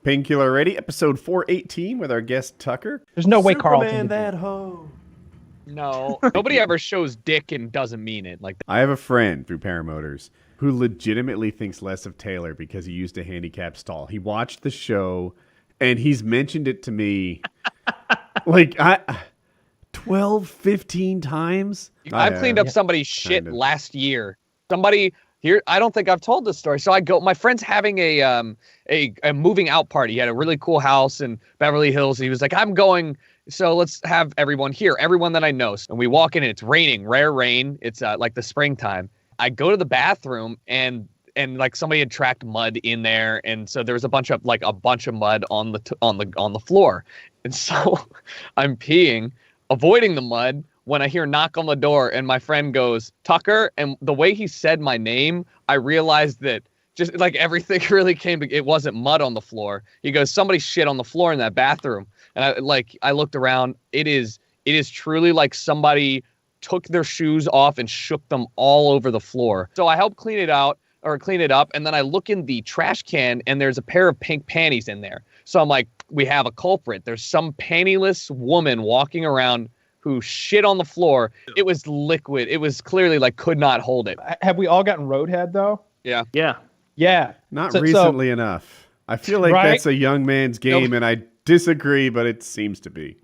Painkiller Ready, episode 418 with our guest Tucker. There's no way Superman Carlton that hoe. No, nobody ever shows dick and doesn't mean it. Like I have a friend through Paramotors who legitimately thinks less of Taylor because he used a handicap stall. He watched the show and he's mentioned it to me like 12, 15 times. I've cleaned up somebody's shit last year. Somebody here, I don't think I've told this story. So I go, my friend's having a moving out party. He had a really cool house in Beverly Hills. He was like, I'm going, so let's have everyone here, everyone that I know. And we walk in and it's raining, rare rain. It's like the springtime. I go to the bathroom and like somebody had tracked mud in there, and so there was a bunch of mud on the floor. And so I'm peeing, avoiding the mud, when I hear knock on the door and my friend goes, Tucker, and the way he said my name, I realized that just like everything really came to, it wasn't mud on the floor. He goes, somebody shit on the floor in that bathroom. And I looked around, it is truly like somebody took their shoes off and shook them all over the floor. So I helped clean it up, and then I look in the trash can and there's a pair of pink panties in there. So I'm like, we have a culprit. There's some pantyless woman walking around who shit on the floor. It was liquid. It was clearly like could not hold it. Have we all gotten roadhead though? Yeah. Yeah. Not recently enough. I feel like that's a young man's game, and I disagree, but it seems to be.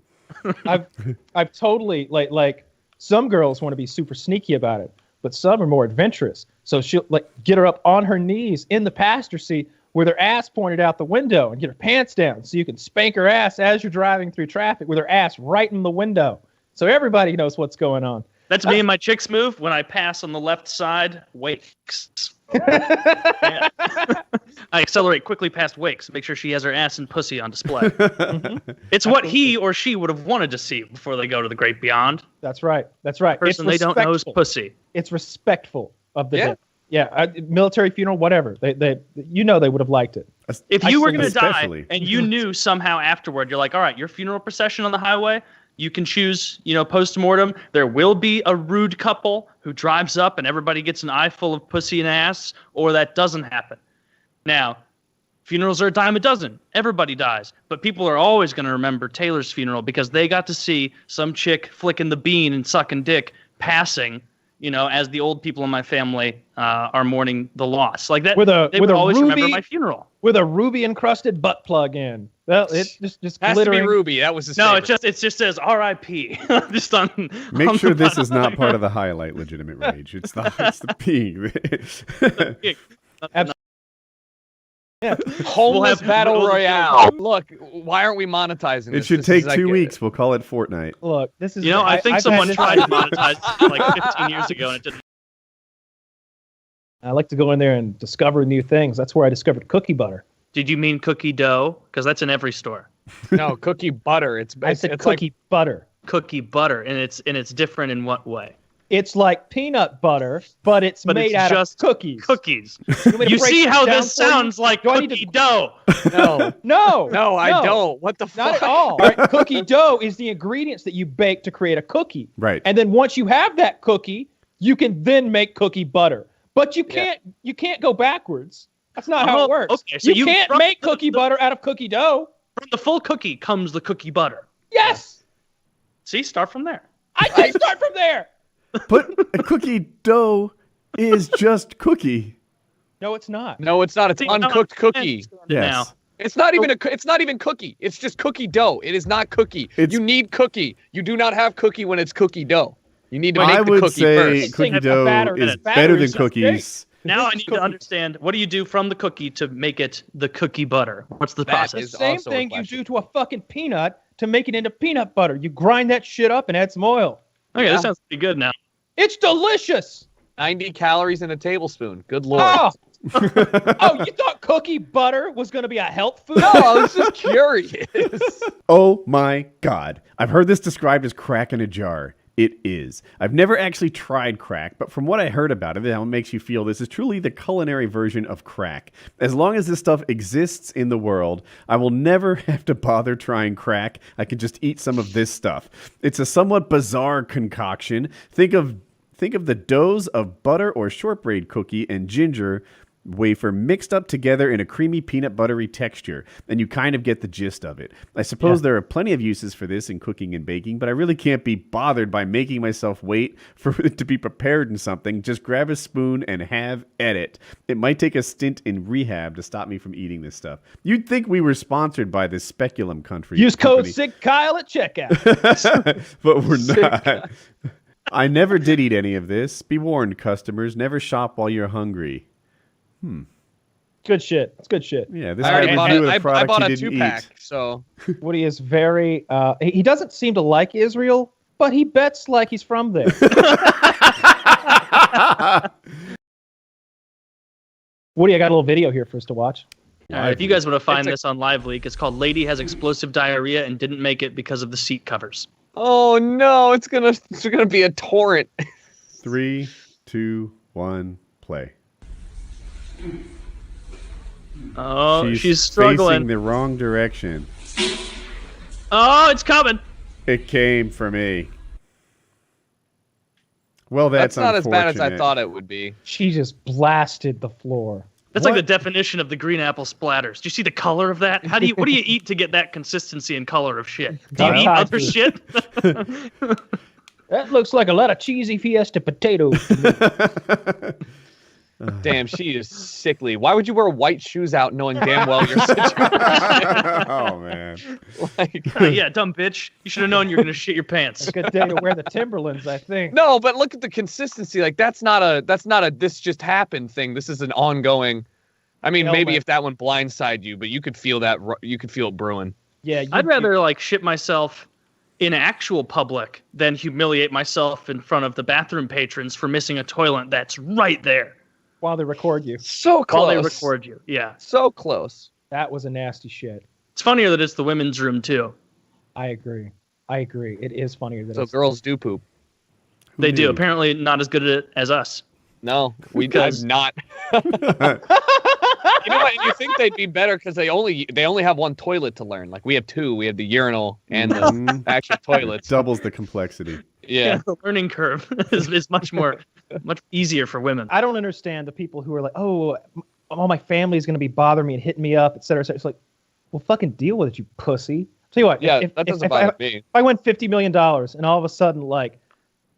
I've totally like some girls want to be super sneaky about it, but some are more adventurous. So she'll like get her up on her knees in the passenger seat with her ass pointed out the window and get her pants down so you can spank her ass as you're driving through traffic with her ass right in the window. So everybody knows what's going on. That's me and my chick's move. When I pass on the left side, wakes. Yeah. I accelerate quickly past wakes, make sure she has her ass and pussy on display. Mm-hmm. It's what he or she would have wanted to see before they go to the great beyond. That's right. The person they don't know is pussy. It's respectful of the dead. Yeah, military funeral, whatever. They they would have liked it. If you were going to die and you knew somehow afterward, you're like, all right, your funeral procession on the highway, you can choose, post-mortem. There will be a rude couple who drives up and everybody gets an eye full of pussy and ass, or that doesn't happen. Now, funerals are a dime a dozen. Everybody dies. But people are always going to remember Taylor's funeral because they got to see some chick flicking the bean and sucking dick passing, as the old people in my family are mourning the loss. Like that, they would always remember my funeral. With a ruby-encrusted butt plug in. Well, it's just has glittering. To be ruby. That was his No, favorite. it just says R.I.P. just on. Make sure this is not part of the highlight. Legitimate rage. It's the pee. Yeah. Homeless battle royale. Look, why aren't we monetizing this? It should take 2 weeks. We'll call it Fortnite. Look, this is. I think someone tried to monetize it like 15 years ago, and it didn't. I like to go in there and discover new things. That's where I discovered cookie butter. Did you mean cookie dough? Because that's in every store. No, cookie butter. I said cookie butter. Cookie butter, and it's different in what way? It's like peanut butter, but it's made out of cookies. Cookies. You see how this sounds like cookie dough? No, I don't. What the fuck? Not at all. Right? Cookie dough is the ingredients that you bake to create a cookie. Right. And then once you have that cookie, you can then make cookie butter. But you can't go backwards. That's not how it works. Okay, so you can't make cookie butter out of cookie dough. From the full cookie comes the cookie butter. Yes. See, start from there. I did start from there. But a cookie dough is just cookie. No, it's not. No, it's not. It's uncooked cookie. Yes. It's not even it's not even cookie. It's just cookie dough. It is not cookie. You need cookie. You do not have cookie when it's cookie dough. You need to make the cookie first. I would say cookie dough is better than cookies. Now I need to understand, what do you do from the cookie to make it the cookie butter? What's the process? It's the same thing you do to a fucking peanut to make it into peanut butter. You grind that shit up and add some oil. Okay, that sounds pretty good now. It's delicious. 90 calories in a tablespoon. Good Lord. Oh, you thought cookie butter was going to be a health food? No, I was just curious. Oh my God. I've heard this described as crack in a jar. It is. I've never actually tried crack, but from what I heard about it, how it makes you feel, this is truly the culinary version of crack. As long as this stuff exists in the world, I will never have to bother trying crack. I can just eat some of this stuff. It's a somewhat bizarre concoction. Think of the doughs of butter or shortbread cookie and ginger wafer mixed up together in a creamy peanut buttery texture, and you kind of get the gist of it. I suppose there are plenty of uses for this in cooking and baking, but I really can't be bothered by making myself wait for it to be prepared in something. Just grab a spoon and have at it. It might take a stint in rehab to stop me from eating this stuff. You'd think we were sponsored by this speculum country. Use code SICKKyle at checkout. But we're not. I never did eat any of this. Be warned, customers, never shop while you're hungry. Good shit. It's good shit. Yeah, this I already bought review it. of I product bought he a didn't 2-pack, eat. so Woody is very. He doesn't seem to like Israel, but he bets like he's from there. Woody, I got a little video here for us to watch. All right, if you guys want to find this on Live Leak, it's called "Lady Has Explosive Diarrhea and Didn't Make It Because of the Seat Covers." oh no, it's gonna be a torrent. 3, 2, 1, play. Oh, she's struggling. Facing the wrong direction. Oh, it's coming. It came for me. Well, that's not as bad as I unfortunate. thought it would be. She just blasted the floor. That's What? like the definition of the green apple splatters. Do you see the color of that? What do you eat to get that consistency and color of shit? Do you eat Well, other shit? That looks like a lot of cheesy Fiesta potatoes. Damn, she is sickly. Why would you wear white shoes out knowing damn well you're such a Oh, man. like, Yeah, dumb bitch. You should have known you were gonna shit your pants. Good day to wear the Timberlands, I think. no, but look at the consistency. Like that's not a this just happened thing. This is an ongoing. I mean, maybe if that one blindsided you, but you could feel that. You could feel it brewing. Yeah, I'd rather like shit myself in actual public than humiliate myself in front of the bathroom patrons for missing a toilet that's right there while they record you. So close. while they record you. Yeah, So close. That was a nasty shit. it's funnier that it's the women's room too. I agree. It is funnier than So girls do poop. They do. knew? Apparently, not as good at it as us. No, we Because- I'm not. You know what? And you think they'd be better because they only have one toilet to learn. Like we have two. We have the urinal and the actual toilets. Doubles the complexity. Yeah. The learning curve is much easier for women. I don't understand the people who are like, oh, all my family is going to be bothering me and hitting me up, et cetera, et cetera. It's like, well, fucking deal with it, you pussy. Tell you what, Yeah, that doesn't bother me. If I win $50 million and all of a sudden, like,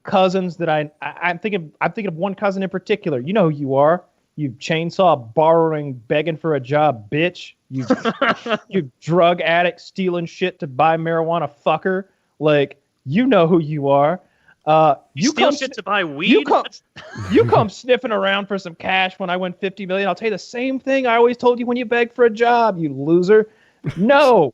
cousins that I'm thinking of one cousin in particular. You know who you are. You chainsaw borrowing, begging for a job, bitch. You drug addict stealing shit to buy marijuana, fucker. Like, you know who you are. You steal shit to buy weed? You come sniffing around for some cash when I win $50 million. I'll tell you the same thing I always told you when you begged for a job, you loser. No,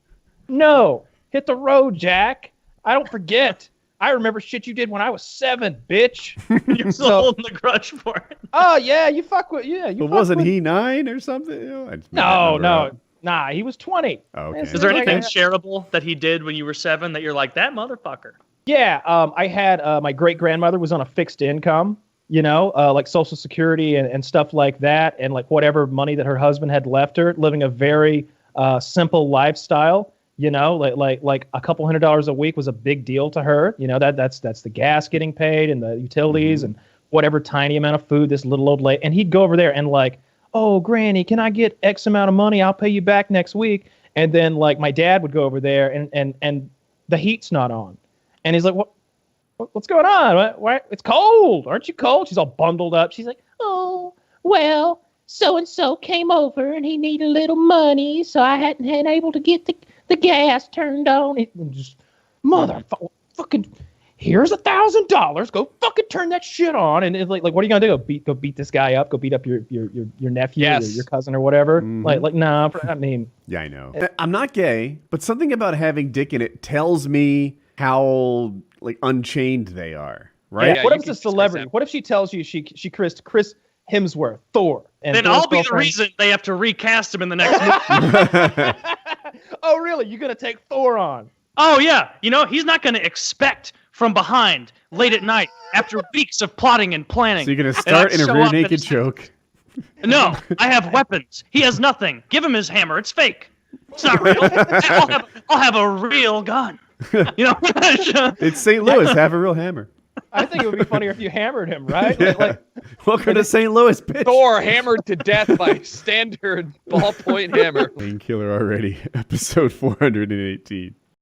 hit the road, Jack. I don't forget. I remember shit you did when I was 7, bitch. You're still holding the grudge for it. Oh yeah, you fuck with But wasn't he 9 or something? I just made that number up. Nah, he was 20. Okay. Is Is there Like, anything shareable that he did when you were 7 that you're like, that motherfucker? Yeah, I had my great grandmother was on a fixed income, like Social Security and stuff like that, and like whatever money that her husband had left her, living a very simple lifestyle. Like a couple $100 a week was a big deal to her. That's the gas getting paid and the utilities and whatever tiny amount of food this little old lady. And he'd go over there and like, oh, Granny, can I get X amount of money? I'll pay you back next week. And then like my dad would go over there and the heat's not on. And he's like, what's going on? Why? It's cold. Aren't you cold? She's all bundled up. She's like, oh, well, so-and-so came over and he needed a little money, so I hadn't been able to get the gas turned on. It just, fucking, here's $1,000. Go fucking turn that shit on. And it's like, what are you gonna do? Go beat this guy up? Go beat up your nephew, Yes. your cousin or whatever? Mhm. Like, nah. I mean, Yeah, I know. I'm not gay, but something about having dick in it tells me how like unchained they are, right? Yeah, what you if it's a can celebrity? discuss What if she tells you she kissed Chris Hemsworth, Thor? And Then Thor's I'll be the girlfriend- reason they have to recast him in the next movie. Oh, really? You're gonna take Thor on? Oh, yeah. He's not going to expect from behind late at night after weeks of plotting and planning. So you're gonna And start I in a show rear up and naked it's like, choke. No, I have weapons. He has nothing. Give him his hammer. It's fake. It's not real. I'll have a real gun. It's St. Louis. Have a real hammer. I think it would be funnier if you hammered him, right? Yeah. Like, Welcome to St. Louis, bitch. Thor hammered to death by standard ballpoint hammer. Painkiller already. Episode 418.